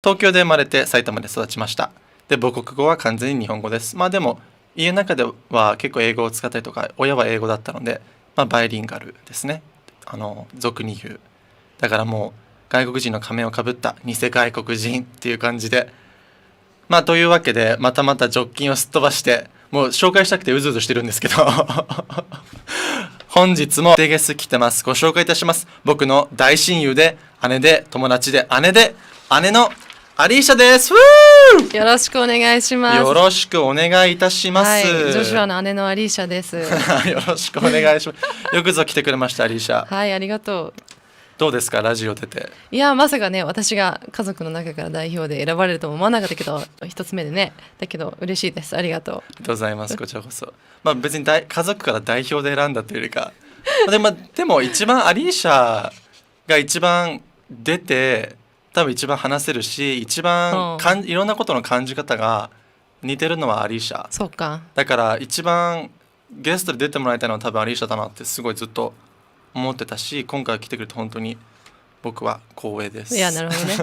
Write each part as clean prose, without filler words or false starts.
東京で生まれて埼玉で育ちました。で、母国語は完全に日本語です。でも家の中では結構英語を使ったりとか、親は英語だったので、バイリンガルですね。俗に言う。だからもう外国人の仮面をかぶった偽外国人っていう感じで、というわけでまたジョッキンをすっ飛ばしてもう紹介したくてうずうずしてるんですけど本日もゲスト来てます。ご紹介いたします。僕の大親友で姉で友達で姉のアリーシャです。よろしくお願いします。よろしくお願いいたします。ジョシュアの姉のアリーシャです。よろしくお願いします。よくぞ来てくれました、アリーシャ。はい、ありがとう。どうですか、ラジオ出て。いや、まさかね、私が家族の中から代表で選ばれるとも思わなかったけど、一つ目でね。だけど嬉しいです。ありがとう。ありがとうございます。こちらこそ。別に家族から代表で選んだというよりかでも一番アリーシャが一番出て多分一番話せるし、一番いろんなことの感じ方が似てるのはアリーシャ。そうか。だから一番ゲストで出てもらいたいのは多分アリーシャだなってすごいずっと思ってたし、今回来てくれて本当に僕は光栄です。いや、なるほどね。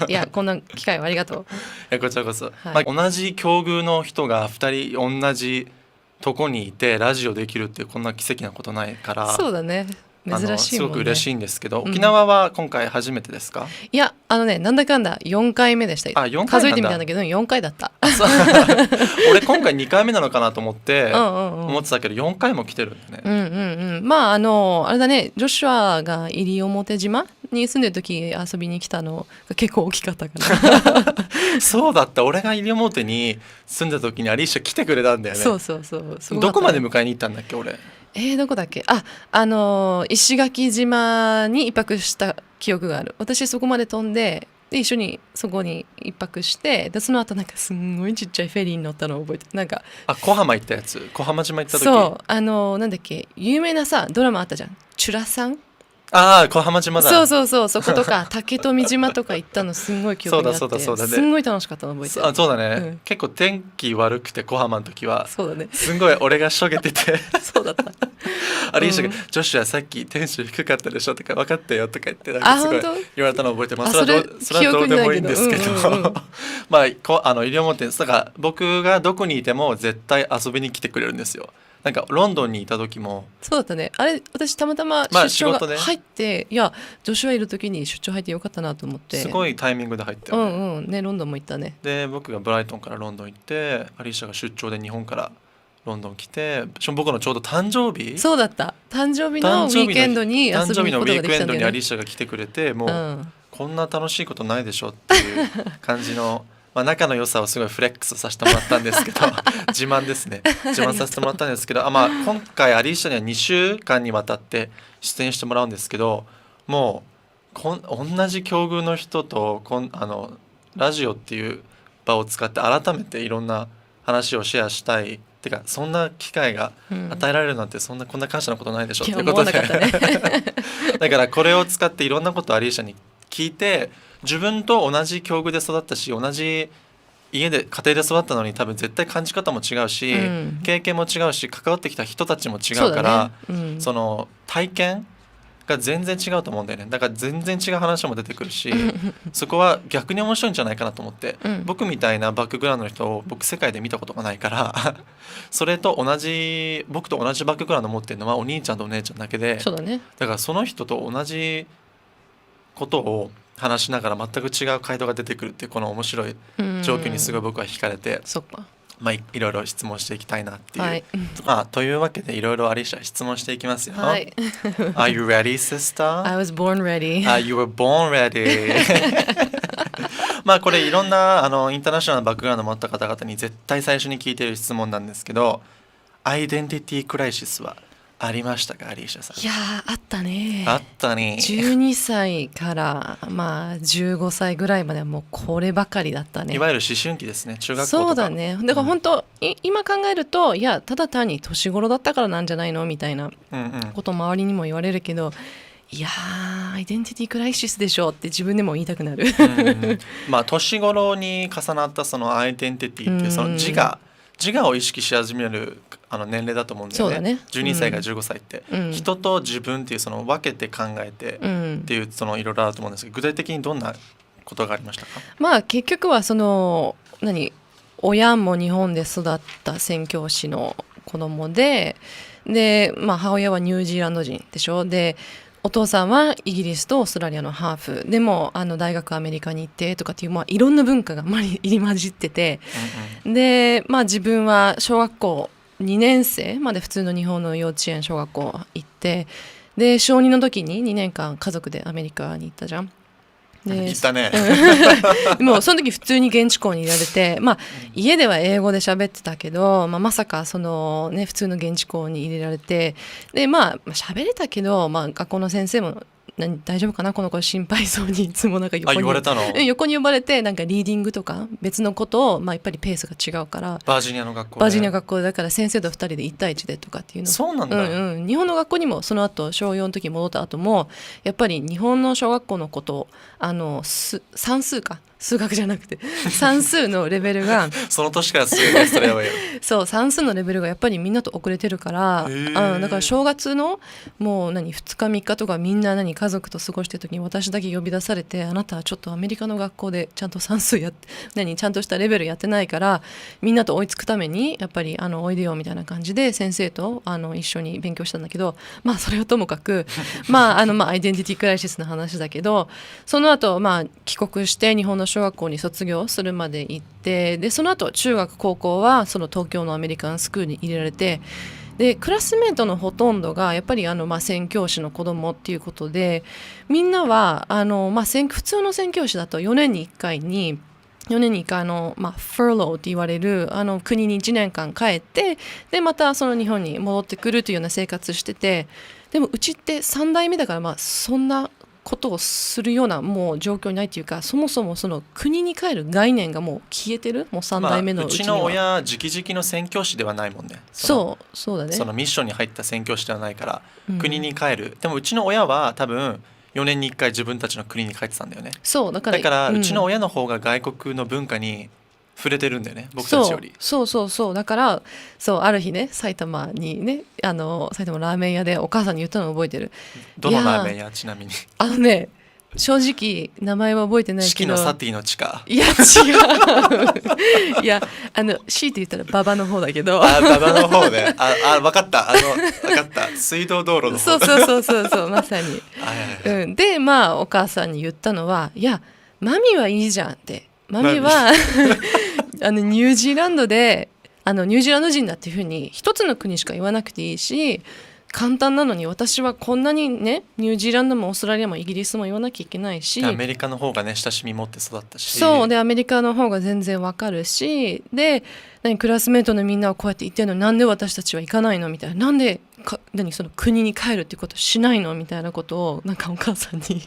いや、こんな機会をありがとう。いや、こちらこそ、はい、同じ境遇の人が2人同じとこにいてラジオできるってこんな奇跡なことないから。そうだね、珍しいもんね。すごく嬉しいんですけど、沖縄は今回初めてですか？いや、なんだかんだ4回目でした。4回数えてみたんだけど4回だった俺今回2回目なのかなと思って思ってたけど4回も来てるんだね。あれだね、ジョシュアが西表島に住んでる時遊びに来たのが結構大きかったかなそうだった。俺が西表に住んだ時にアリーシャ来てくれたんだよね。そう、どこまで迎えに行ったんだっけ俺。どこだっけ。石垣島に一泊した記憶がある。私そこまで飛んで一緒にそこに一泊して、でその後すんごいちっちゃいフェリーに乗ったのを覚えてる。小浜行ったやつ。小浜島行った時。そうなんだっけ、有名なドラマあったじゃん、チュラさん。小浜島だ。そうそことか竹富島とか行ったのすんごい記憶にあってそうだね、すんごい楽しかったの覚えてる。そうだね、結構天気悪くて小浜の時はそうだね、すんごい俺がしょげててそうだったアリーシャが「ジョシュはさっきテンション低かったでしょ」とか「分かったよ」とか言ってすごい言われたのを覚えてます。それはどうでもいいんですけど西表だから僕がどこにいても絶対遊びに来てくれるんですよ。ロンドンにいた時もそうだったね。あれ私たまたま出張が入って、いやジョシュアいる時に出張入ってよかったなと思って。すごいタイミングで入ったよね。ロンドンも行ったね。で僕がブライトンからロンドン行って、アリーシャが出張で日本からロンドン来て、僕のちょうど誕生日。そうだった。誕生日のウィークエンドに遊びに行くことができたんだよね。誕生日のウィークエンドにアリーシャが来てくれて、もう、こんな楽しいことないでしょっていう感じの仲の良さをすごいフレックスさせてもらったんですけど自慢ですね。自慢させてもらったんですけど今回アリーシャには2週間にわたって出演してもらうんですけど、もう同じ境遇の人とラジオっていう場を使って改めていろんな話をシェアしたい。てかそんな機会が与えられるなんてこんな感謝なことないでしょということでだからこれを使っていろんなことをアリーシャに聞いて、自分と同じ境遇で育ったし、同じ家で家庭で育ったのに多分絶対感じ方も違うし、経験も違うし、関わってきた人たちも違うから、その体験が全然違うと思うんだよね。だから全然違う話も出てくるしそこは逆に面白いんじゃないかなと思って、僕みたいなバックグラウンドの人を僕世界で見たことがないからそれと僕と同じバックグラウンド持ってるのはお兄ちゃんとお姉ちゃんだけで、そうだね。だからその人と同じことを話しながら全く違う回答が出てくるっていうこの面白い状況にすごい僕は惹かれて、いろいろ質問していきたいなっていう、というわけでいろいろアリーシャ質問していきますよ。はい、Are you ready, sister? I was born ready. You were born ready. これいろんなインターナショナルなバックグラウンドを持った方々に絶対最初に聞いている質問なんですけど、アイデンティティクライシスはありましたか、アリーシャさん。いやあったね。あったね。12歳から15歳ぐらいまではもうこればかりだったね。いわゆる思春期ですね。中学校とか。そうだね。だから本当、今考えると、いやただ単に年頃だったからなんじゃないのみたいなこと周りにも言われるけど、いやアイデンティティクライシスでしょって自分でも言いたくなる年頃に重なったそのアイデンティティっていうその自我を意識し始める年齢だと思うんだよね。そうだね。12歳から15歳って、人と自分っていうその分けて考えてっていうそのいろいろあると思うんですけど、具体的にどんなことがありましたか？まあ結局はその親も日本で育った宣教師の子供で、まあ、母親はニュージーランド人でしょ。でお父さんはイギリスとオーストラリアのハーフでも大学アメリカに行ってとかっていう、まあ、いろんな文化が入り混じってて、で、まあ、自分は小学校2年生まで普通の日本の幼稚園小学校行って、で小2の時に2年間家族でアメリカに行ったじゃん。行ったね。もうその時普通に現地校にいられて、まあ、家では英語で喋ってたけど、まさかその、ね、普通の現地校に入れられて、でまあ喋れたけど、まあ、学校の先生も大丈夫かなこの子心配そうにいつもなんか言われたの？横に呼ばれてなんかリーディングとか別のことを、まあ、やっぱりペースが違うからバージニアの学校でバージニア学校だから先生と2人で1対1でとかっていうの。そうなんだ、日本の学校にもその後小4の時戻った後もやっぱり日本の小学校のこと算数か数学じゃなくて算数のレベルがその年から数学それやばいよそう算数のレベルがやっぱりみんなと遅れてるからだから正月のもう2日3日とかみんな家族と過ごしてる時に私だけ呼び出されて、あなたはちょっとアメリカの学校でちゃんと算数ちゃんとしたレベルやってないからみんなと追いつくためにやっぱりおいでよみたいな感じで先生と一緒に勉強したんだけど、まあそれはともかくまあアイデンティティクライシスの話だけど、その後まあ帰国して日本の小学校に卒業するまで行って、でその後中学高校はその東京のアメリカンスクールに入れられて、でクラスメートのほとんどがやっぱり宣教師の子供っていうことで、みんなは普通の宣教師だと4年に1回ファローって言われる国に1年間帰って、でまたその日本に戻ってくるというような生活してて、でもうちって3代目だから、まあそんなことをするようなもう状況にないというか、そもそもその国に帰る概念がもう消えてる、もう3代目のうちには、うちの親直々の宣教師ではないもんね。そうだね。そのミッションに入った宣教師ではないから、国に帰る。でもうちの親は多分4年に1回自分たちの国に帰ってたんだよね。そうだからうちの親の方が外国の文化に触れてるんだよね、僕たちより。そうだからある日ね埼玉にね埼玉ラーメン屋でお母さんに言ったのを覚えてる。どのラーメン屋？ちなみに正直名前は覚えてないけど、四季のサティの地下。いや違ういや強いて言ったら馬場の方だけど馬場の方で分かった分かった水道道路の方。そうまさにでまあお母さんに言ったのは、いやマミはいいじゃんって、マミはニュージーランドでニュージーランド人だっていうふうに一つの国しか言わなくていいし、簡単なのに私はこんなにねニュージーランドもオーストラリアもイギリスも言わなきゃいけないし、アメリカの方がね親しみ持って育ったし、そうでアメリカの方が全然わかるし、でクラスメートのみんなはこうやって言ってるのになんで私たちは行かないのみたいな、なんでその国に帰るってことしないのみたいなことをなんかお母さんに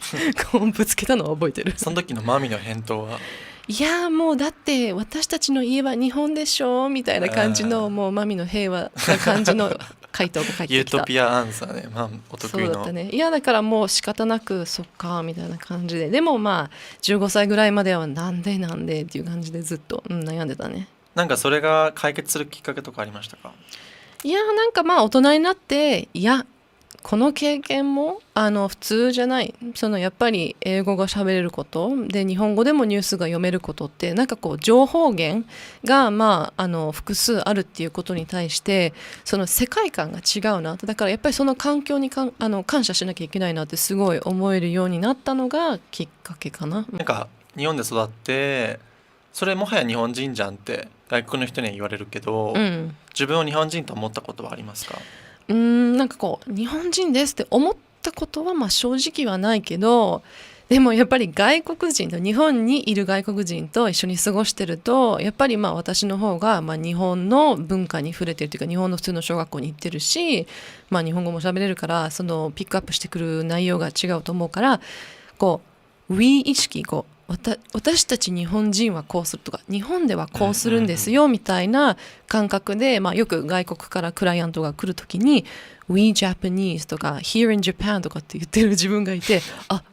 こうぶつけたのを覚えてる。その時のマミの返答は、いやもうだって私たちの家は日本でしょみたいな感じのもうマミの平和な感じの回答が返ってきた。ユートピアアンサーね、まあ、お得意の。そうだったね。いやだからもう仕方なくそっかみたいな感じで、でもまあ15歳ぐらいまではなんでっていう感じでずっと、悩んでたね。なんかそれが解決するきっかけとかありましたか？いやなんかまあ大人になって、いやこの経験も普通じゃない、やっぱり英語が喋れることで日本語でもニュースが読めることってなんかこう情報源が複数あるっていうことに対してその世界観が違うな、だからやっぱりその環境に感謝しなきゃいけないなってすごい思えるようになったのがきっかけかな。なんか日本で育ってそれもはや日本人じゃんって外国の人には言われるけど、自分を日本人と思ったことはありますか？なんかこう日本人ですって思ったことはまあ正直はないけど、でもやっぱり外国人と日本にいる外国人と一緒に過ごしてるとやっぱりまあ私の方がまあ日本の文化に触れてるというか、日本の普通の小学校に行ってるし、まあ、日本語も喋れるからそのピックアップしてくる内容が違うと思うから、こう We 意識私たち日本人はこうするとか日本ではこうするんですよみたいな感覚で、よく外国からクライアントが来るときに We Japanese とか Here in Japan とかって言ってる自分がいて、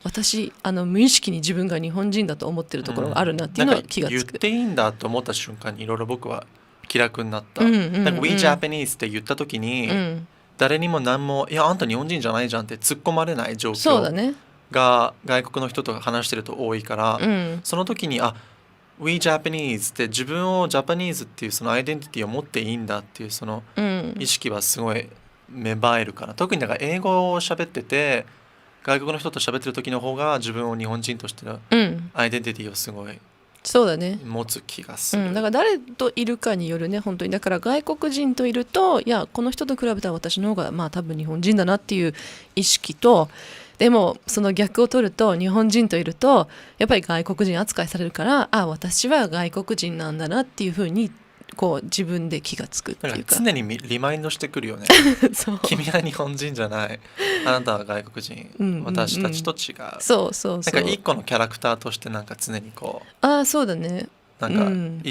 私無意識に自分が日本人だと思ってるところがあるなっていうのは気がつく。言っていいんだと思った瞬間にいろいろ僕は気楽になった。なんか We Japanese って言ったときに、誰にも何もいやあんた日本人じゃないじゃんって突っ込まれない状況。そうだね。が外国の人と話してると多いから、うん、その時にWe Japanese って自分をジャパニーズっていうそのアイデンティティを持っていいんだっていうそのうん意識はすごい芽生えるから、特にだから英語を喋ってて外国の人と喋ってる時の方が自分を日本人としてのうんアイデンティティをすごいそうだね。持つ気がする、うん、だから誰といるかによるね本当に。だから外国人といるといやこの人と比べたら私の方がまあ多分日本人だなっていう意識と、でもその逆を取ると日本人といるとやっぱり外国人扱いされるから私は外国人なんだなっていうふうにこう自分で気がつくってだかいうか。ら常にリマインドしてくるよねそう君は日本人じゃない、あなたは外国人、うんうんうん私たちと違う、そうそうそう。なんか一個のキャラクターとしてなんか常にこそうだね。うなんうんか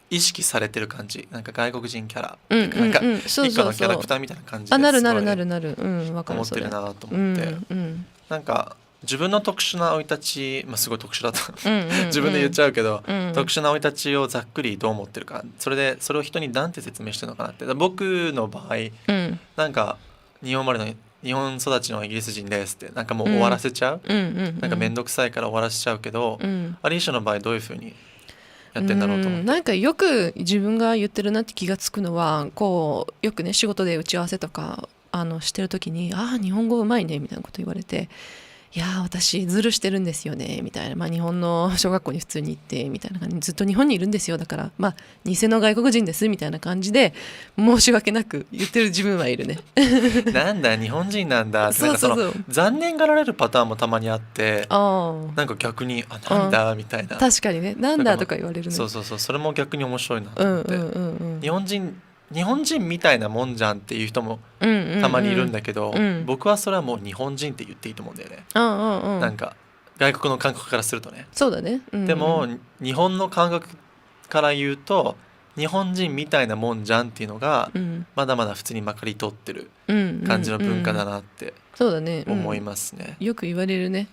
意識されてる感じ、なんか外国人キャラ、うんうんなんかうんそう一個のキャそうそう。ラクターみたいな感じでなるなるすごないるなる。うんわか思るそれ。ってるなとう思って、んうんなんか自分の特殊な生い立ち、すごい特殊だとうんうんうん自分で言っちゃうけど、うん特殊な生い立ちをざっくりどう思ってるか、それを人に何て説明してるのかなって。僕の場合うんなんか日本育ちのイギリス人ですってなんかもう終わらせちゃう、うんうんなんか面倒くさいから終わらせちゃうけど、うんアリーシャの場合どういうふうにやってんだろうと思って、なんかよく自分が言ってるなって気がつくのはこうよくね仕事で打ち合わせとかしてる時に日本語うまいねみたいなこと言われて、いや私ズルしてるんですよねみたいな、日本の小学校に普通に行ってみたいな感じでずっと日本にいるんですよ、だから偽の外国人ですみたいな感じで申し訳なく言ってる自分はいるねなんだ日本人なんだって、なんかそのそうそうそう。残念がられるパターンもたまにあって、あなんか逆になんだみたいな、確かにね、なんだとか言われるね。そうそれも逆に面白いなと思って、うんうんうんうん日本人みたいなもんじゃんっていう人もたまにいるんだけど、うん僕はそれはもう日本人って言っていいと思うんだよね、うんなんか外国の感覚からするとね、そうだね、うんうん、でも日本の感覚から言うと日本人みたいなもんじゃんっていうのがうんまだまだ普通にまかり通ってるうん感じの文化だうんうんなってそうだね、思いますね、よく言われるね。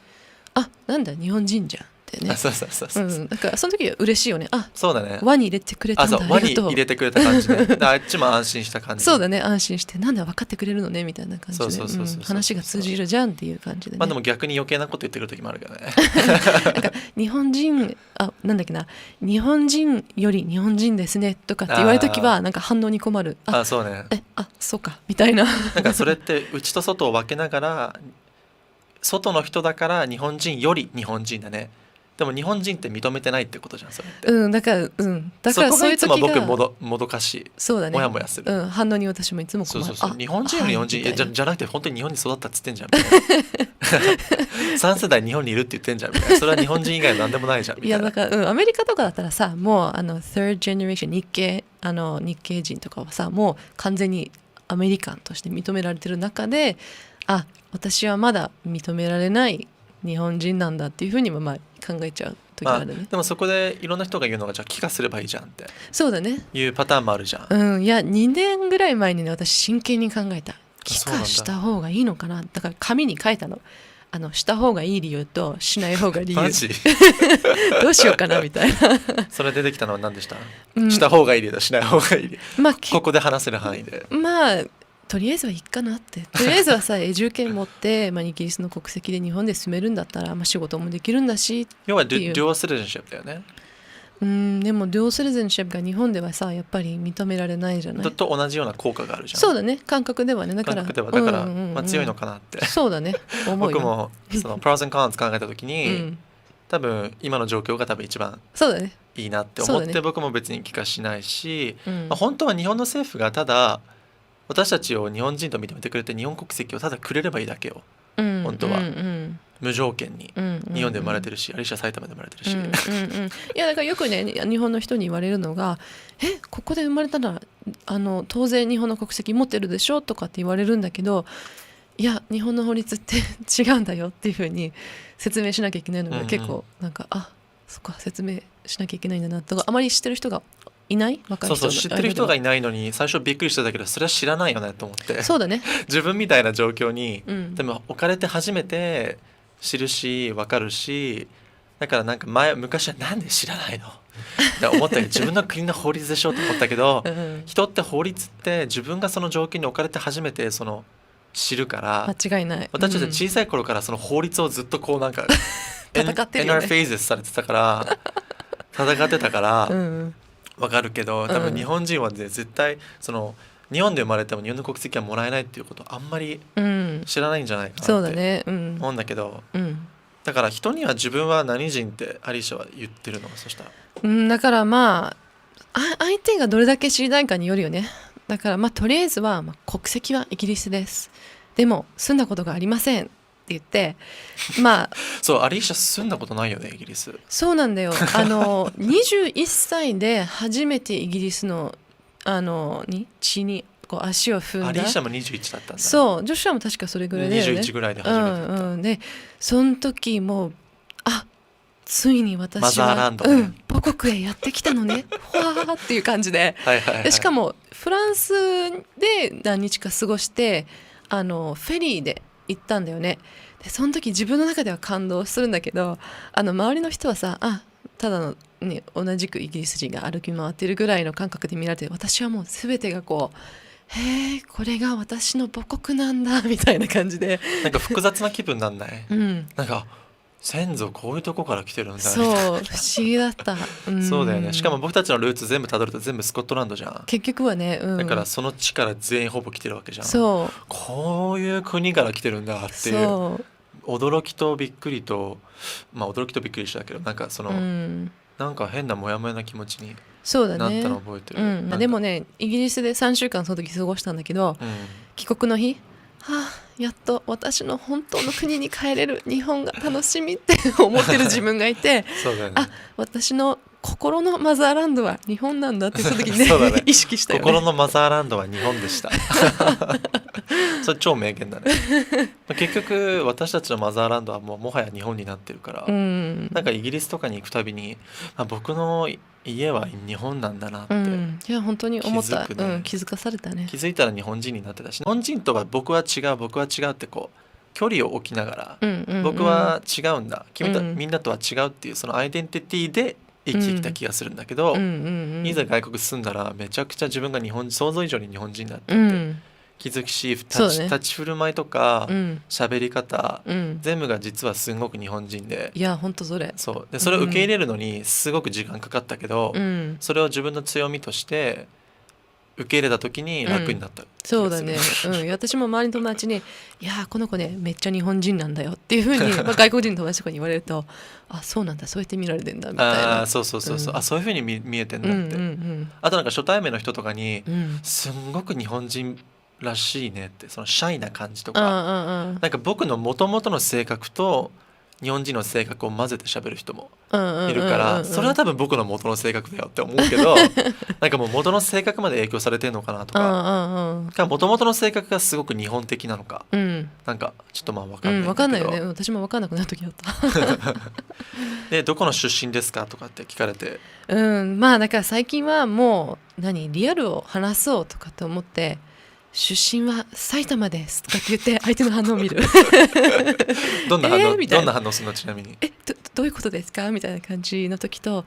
なんだ日本人じゃんってね。そうそう、だからその時は嬉しいよね。そうだね、輪に入れてくれたんだ、そう輪にありがとう。入れてくれた感じねであっちも安心した感じ、そうだね、安心してなんだ分かってくれるのねみたいな感じで、そう話が通じるじゃんっていう感じでね。でも逆に余計なこと言ってくる時もあるけどね日本人なんだっけな、日本人より日本人ですねとかって言われる時はなんか反応に困る。そうね、そうかみたいななんかそれって内と外を分けながら外の人だから日本人より日本人だね、でも日本人って認めてないってことじゃんそれって、だからそこがいつも僕がもどかしい、そうだね、もやもやする、反応に私もいつも困る。そう日本人より日本人、はいみたいなじゃなくて本当に日本に育ったっつってんじゃんみたいな3世代日本にいるって言ってんじゃんみたいな、それは日本人以外なんでもないじゃんみたいな。いやだから、アメリカとかだったらさもうthird generation 日系人とかはさもう完全にアメリカンとして認められてる中で私はまだ認められない日本人なんだっていうふうにも考えちゃう時があるね、でもそこでいろんな人が言うのがじゃあ帰化すればいいじゃんってそうだね、いうパターンもあるじゃん、いや2年ぐらい前にね私真剣に考えた、帰化した方がいいのかな、だから紙に書いたの、した方がいい理由としない方が理由マジどうしようかなみたいなそれ出てきたのは何でした、うんした方がいい理由だしない方がいい理由、ここで話せる範囲でとりあえずはいいかなって、とりあえずはさ永住権持って、イギリスの国籍で日本で住めるんだったら、仕事もできるんだし要はデュアルシティズンシップだよね。でもデュアルシティズンシップが日本ではさやっぱり認められないじゃない。と同じような効果があるじゃん。そうだね、感覚ではね、だから強いのかなってそうだね思うよ。僕もそのプロセンコンズ考えた時に、多分今の状況が多分一番そうだねいいなって思って、僕も別に帰化しないし、うん本当は日本の政府がただ私たちを日本人と認めてくれて日本国籍をただくれればいいだけよ、本当は、無条件に、日本で生まれてるし、アリシャ埼玉で生まれてるし、いやだからよくね日本の人に言われるのがここで生まれたら当然日本の国籍持ってるでしょとかって言われるんだけど、いや日本の法律って違うんだよっていうふうに説明しなきゃいけないのが結構なんか、そっか説明しなきゃいけないんだなとか、あまり知ってる人がいない若い人そう知ってる人がいないのに最初びっくりしてたけど、それは知らないよねと思って、そうだね自分みたいな状況に、でも置かれて初めて知るし分かるし、だからなんか昔はなんで知らないのって思ったけど自分の国の法律でしょと思ったけど、人って法律って自分がその状況に置かれて初めてその知るから、間違いない。私たちは小さい頃からその法律をずっとこうなんか戦ってるよね。 in our faces されてたから戦ってたからうん、わかるけど、多分日本人はね絶対その日本で生まれても日本の国籍はもらえないっていうことあんまり知らないんじゃないかなってそうだね、思うんだけど、うんだから人には自分は何人ってアリーシャは言ってるの？そしたらうん、だからまあ相手がどれだけ知りたいかによるよね。だからまあとりあえずは、まあ、国籍はイギリスです。でも住んだことがありませんって言って、まあそう、アリーシャ住んだことないよね、イギリス。そうなんだよ。21歳で初めてイギリスの地にこう足を踏んだ。アリーシャも21だったんだ。そう、女子はも確かそれぐらいだよね。21ぐらいで初めてだった。うんうん、でその時もうついに私はマザーランドね、母国へやってきたのねほわーっていう感じで、はいはいはい、でしかもフランスで何日か過ごしてフェリーで行ったんだよね。でその時自分の中では感動するんだけど、周りの人はさただの、ね、同じくイギリス人が歩き回ってるぐらいの感覚で見られて、私はもう全てがこうへえこれが私の母国なんだみたいな感じでなんか複雑な気分なんない、うん、なんか先祖こういうとこから来てるんだそう不思議だった、そうだよね。しかも僕たちのルーツ全部たどると全部スコットランドじゃん。結局はね、だからその地から全員ほぼ来てるわけじゃん。そうこういう国から来てるんだっていう驚きとびっくりと、まあ驚きとびっくりしたけど、なんかその、なんか変なモヤモヤな気持ちになったの覚えてる。でもねイギリスで3週間その時過ごしたんだけど、帰国の日やっと私の本当の国に帰れる日本が楽しみって思ってる自分がいてそうだよね、私の心のマザーランドは日本なんだってその時に ね意識したよね。心のマザーランドは日本でしたそれ超名言だね結局私たちのマザーランドはもはや日本になってるから、なんかイギリスとかに行くたびに僕の家は日本なんだなって、いや本当に思った、気づかされたね。気づいたら日本人になってたし、日本人とは僕は違うってこう距離を置きながら、僕は違うんだ君と、みんなとは違うっていうそのアイデンティティで生きてきた気がするんだけど、いざ外国住んだらめちゃくちゃ自分が想像以上に日本人だって気づきし、立ち振る舞いとか喋り方、全部が実はすごく日本人で、いや本当それでそれを受け入れるのにすごく時間かかったけど、それを自分の強みとして受け入れた時に楽になった、そうだね、私も周りの友達にいやこの子ねめっちゃ日本人なんだよっていうふうに、外国人の友達とかに言われるとそうなんだそうやって見られてんだみたいな、そう、そういうふうに見えてんだって、あとなんか初対面の人とかに、すんごく日本人らしいねってそのシャイな感じとか、なんか僕の元々の性格と日本人の性格を混ぜて喋る人もいるから、それは多分僕の元の性格だよって思うけどなんかもう元の性格まで影響されてるのかなとか、元々の性格がすごく日本的なのか、なんかちょっと分かんないんだけど、分かんないよね。私も分かんなくなる時だったでどこの出身ですかとかって聞かれて、まあだから最近はもうリアルを話そうとかって思って出身は埼玉ですとかって言って相手の反応を見るどんな反応、どんな反応するの？ちなみにどういうことですかみたいな感じの時とっ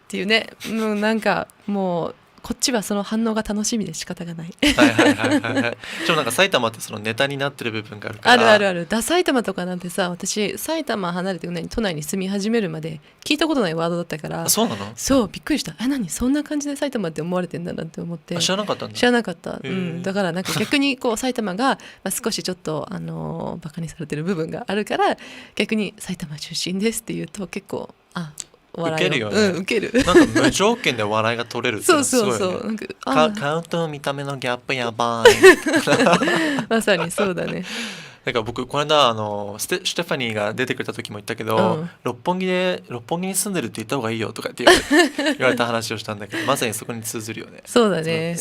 ていうね、なんかもうこっちはその反応が楽しみで仕方がない。はいはいはいはいはい。でもなんか埼玉ってそのネタになってる部分があるから。ある。埼玉とかなんてさ、私埼玉離れて都内に住み始めるまで聞いたことないワードだったから。そうなの？そうびっくりした。何そんな感じで埼玉って思われてんだなって思って。知らなかったんだ。知らなかった。だからなんか逆にこう埼玉が少しちょっとバカにされてる部分があるから逆に埼玉出身ですって言うと結構受けるよね、受ける。なんか無条件で笑いが取れるっていうのはすごいよね。そうなんか顔と見た目のギャップやばいまさにそうだね。なんか僕この間ステファニーが出てくれた時も言ったけど、六本木に住んでるって言った方がいいよとかって言われた話をしたんだけどまさにそこに通ずるよね。そうだね。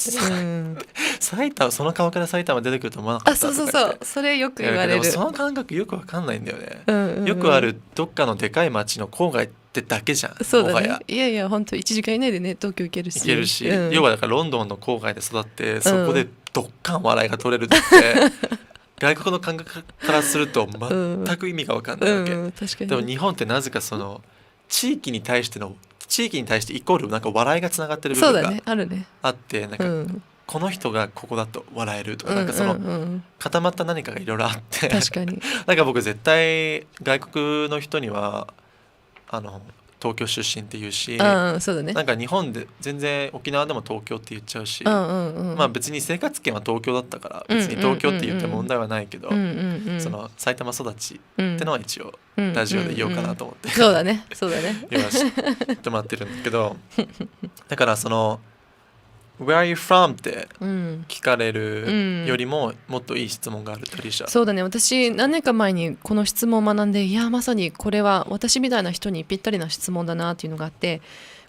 埼玉その顔から埼玉出てくると思わなかったとかって。そうそれよく言われる。その感覚よくわかんないんだよね、よくあるどっかのでかい町の郊外ってだけじゃん。そうだね。いや本当1時間以内でね東京行けるし、要はだからロンドンの郊外で育ってそこでどっかん笑いが取れるって外国の感覚からすると全く意味が分かんないわけ、確かに。でも日本ってなぜかその地域に対してイコールなんか笑いがつながってる部分があって、なんかこの人がここだと笑えるとか、なんかその固まった何かがいろいろあって確かになんか僕絶対外国の人には東京出身って言うし、そうだね。なんか日本で全然沖縄でも東京って言っちゃうし、ままあ別に生活圏は東京だったから別に東京って言って問題はないけど、その埼玉育ちってのは一応ラジオで言おうかなと思って、そうだねそうだね言わせてもらってるんだけどだからその Where are you from? って聞かれるよりももっといい質問があるとリシャ。そうだね。私何年か前にこの質問を学んで、いやまさにこれは私みたいな人にぴったりな質問だなっていうのがあって、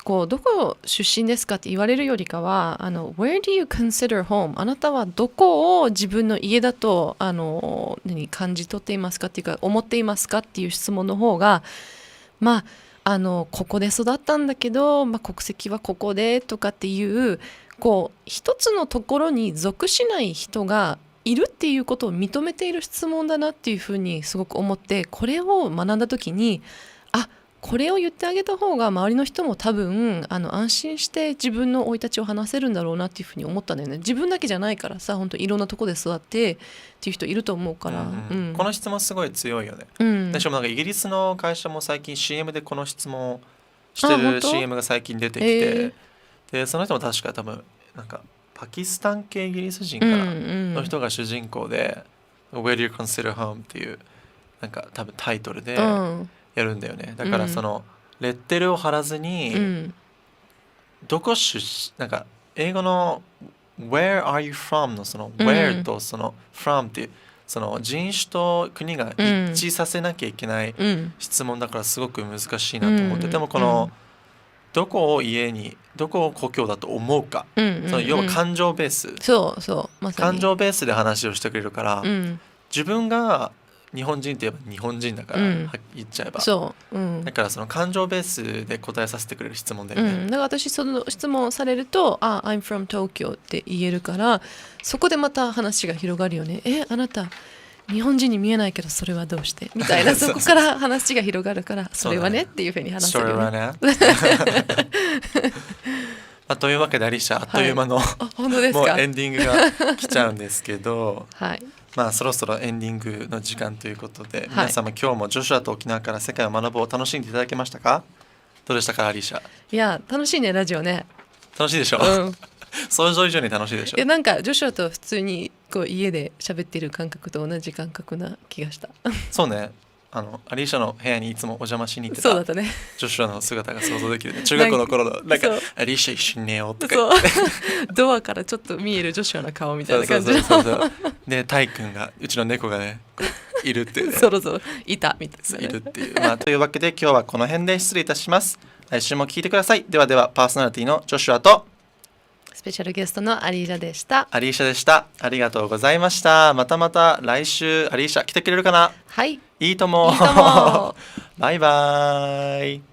こうどこ出身ですかって言われるよりかはWhere do you consider home? あなたはどこを自分の家だと感じ取っていますかっていうか思っていますかっていう質問の方が、まあここで育ったんだけど、まあ、国籍はここでとかっていうこう一つのところに属しない人がいるっていうことを認めている質問だなっていうふうにすごく思って、これを学んだ時にこれを言ってあげた方が周りの人も多分安心して自分の生い立ちを話せるんだろうなっていうふうに思ったんだよね。自分だけじゃないからさ、本当いろんなとこで育ってっていう人いると思うから、この質問すごい強いよね。でしかもなんかイギリスの会社も最近 CM でこの質問してる CM が最近出てきて、でその人も確か多分なんかパキスタン系イギリス人からの人が主人公で、Where do you consider home? っていうなんか多分タイトルでやるんだよね。だからそのレッテルを貼らずに、どこなんか英語の Where are you from? のその Where とその From っていうその人種と国が一致させなきゃいけない質問だからすごく難しいなと思って、でもこのどこを故郷だと思うか、その要は感情ベース、まさに感情ベースで話をしてくれるから、自分が日本人って言えば日本人だから、言っちゃえばだからその感情ベースで答えさせてくれる質問だよね。だから私その質問されるとI'm from Tokyo って言えるから、そこでまた話が広がるよね。あなた日本人に見えないけどそれはどうしてみたいなそこから話が広がるからそれはねっていうふうに話せるよね。というわけでアリシャ、あっという間の、本当ですか。もうエンディングが来ちゃうんですけど、まあそろそろエンディングの時間ということで、皆様今日もジョシュアと沖縄から世界を学ぼう楽しんでいただけましたか？どうでしたかアリシャ。いや楽しいね、ラジオね。楽しいでしょ、想像以上に楽しいでしょ。なんかジョシュアと普通にこう家で喋ってる感覚と同じ感覚な気がした。そうね、アリーシャの部屋にいつもお邪魔しに行ってたそうだったね、ジョシュアの姿が想像できるね。中学校の頃のなんかアリーシャ一緒に寝ようとかドアからちょっと見えるジョシュアの顔みたいな感じでタイ君がうちの猫がねいるっていうねそろそろいたみたいな、ね、いるっていう、というわけで今日はこの辺で失礼いたします。来週も聞いてください。ではでは、パーソナリティのジョシュアとスペシャルゲストのアリーシャでした。アリーシャでした。ありがとうございました。また来週アリーシャ来てくれるかな。はい、いいとも。いいともバイバイ。